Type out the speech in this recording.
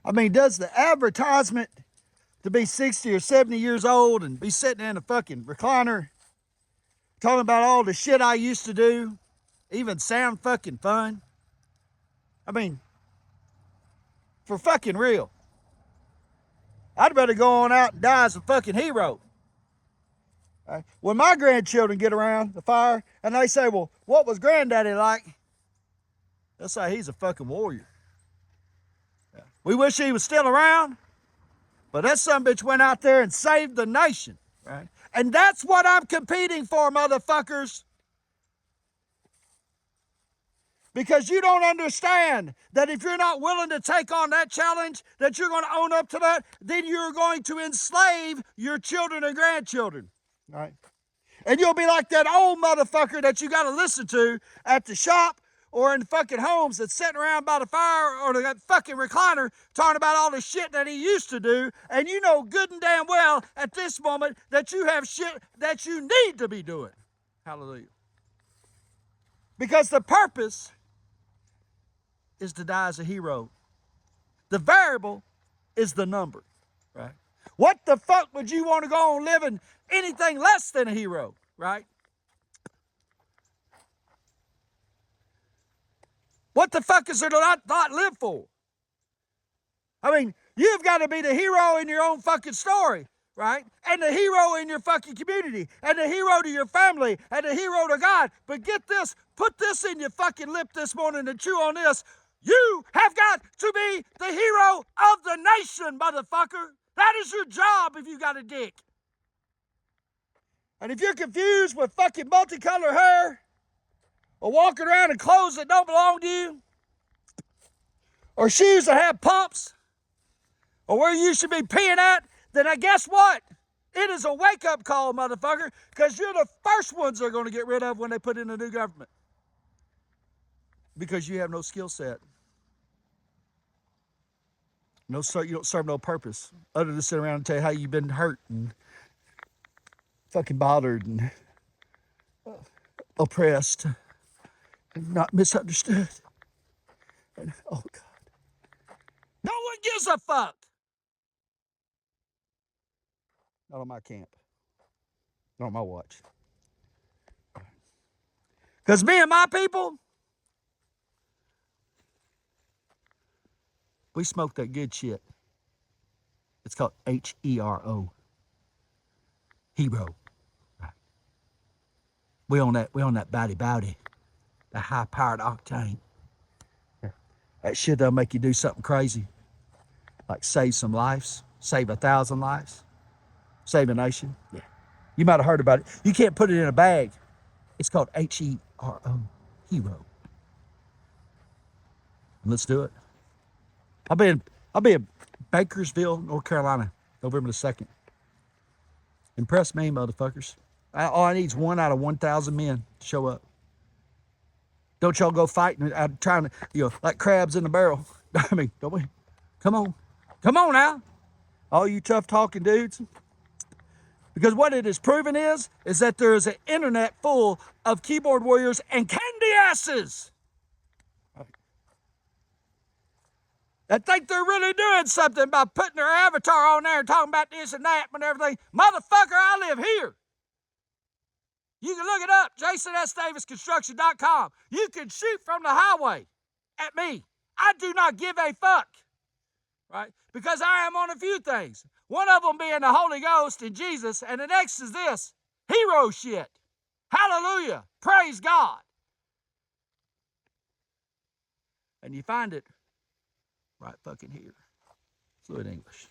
I mean, does the advertisement to be 60 or 70 years old and be sitting in a fucking recliner talking about all the shit I used to do even sound fucking fun? I mean, for fucking real. I'd better go on out and die as a fucking hero. Right? When my grandchildren get around the fire and they say, well, what was granddaddy like? They'll say he's a fucking warrior. We wish he was still around, but that sumbitch went out there and saved the nation, right? And that's what I'm competing for, motherfuckers. Because you don't understand that if you're not willing to take on that challenge, that you're going to own up to that, then you're going to enslave your children and grandchildren, right? And you'll be like that old motherfucker that you got to listen to at the shop or in the fucking homes that's sitting around by the fire or that fucking recliner talking about all the shit that he used to do. And you know good and damn well at this moment that you have shit that you need to be doing. Hallelujah. Because the purpose is to die as a hero. The variable is the number, right? What the fuck would you want to go on living anything less than a hero, right? What the fuck is there to not live for? I mean, you've got to be the hero in your own fucking story, right? And the hero in your fucking community, and the hero to your family, and the hero to God. But get this, put this in your fucking lip this morning and chew on this. You have got to be the hero of the nation, motherfucker. That is your job if you got a dick. And if you're confused with fucking multicolored hair, or walking around in clothes that don't belong to you, or shoes that have pumps, or where you should be peeing at, then I guess what? It is a wake-up call, motherfucker, because you're the first ones they're going to get rid of when they put in a new government. Because you have no skill set. No, sir, you don't serve no purpose other than to sit around and tell you how you've been hurt and fucking bothered and oppressed and not misunderstood. And, oh, God. No one gives a fuck. Not on my camp. Not on my watch. Because me and my people, we smoke that good shit. It's called HERO. Hero. We on that bowdy. The high-powered octane. That shit that'll make you do something crazy. Like save some lives. Save 1,000 lives. Save a nation. Yeah. You might have heard about it. You can't put it in a bag. It's called HERO. Hero. Let's do it. I'll be in Bakersville, North Carolina, November the 2nd. Impress me, motherfuckers. All I need is 1 out of 1,000 men to show up. Don't y'all go fighting out trying to, like crabs in the barrel. I mean, don't we? Come on. Come on now. All you tough talking dudes. Because what it has proven is that there is an internet full of keyboard warriors and candy asses that think they're really doing something by putting their avatar on there and talking about this and that and everything. Motherfucker, I live here. You can look it up, jasonsdavisconstruction.com. You can shoot from the highway at me. I do not give a fuck, right? Because I am on a few things. One of them being the Holy Ghost and Jesus, and the next is this, hero shit. Hallelujah. Praise God. And you find it right fucking here. Fluent English.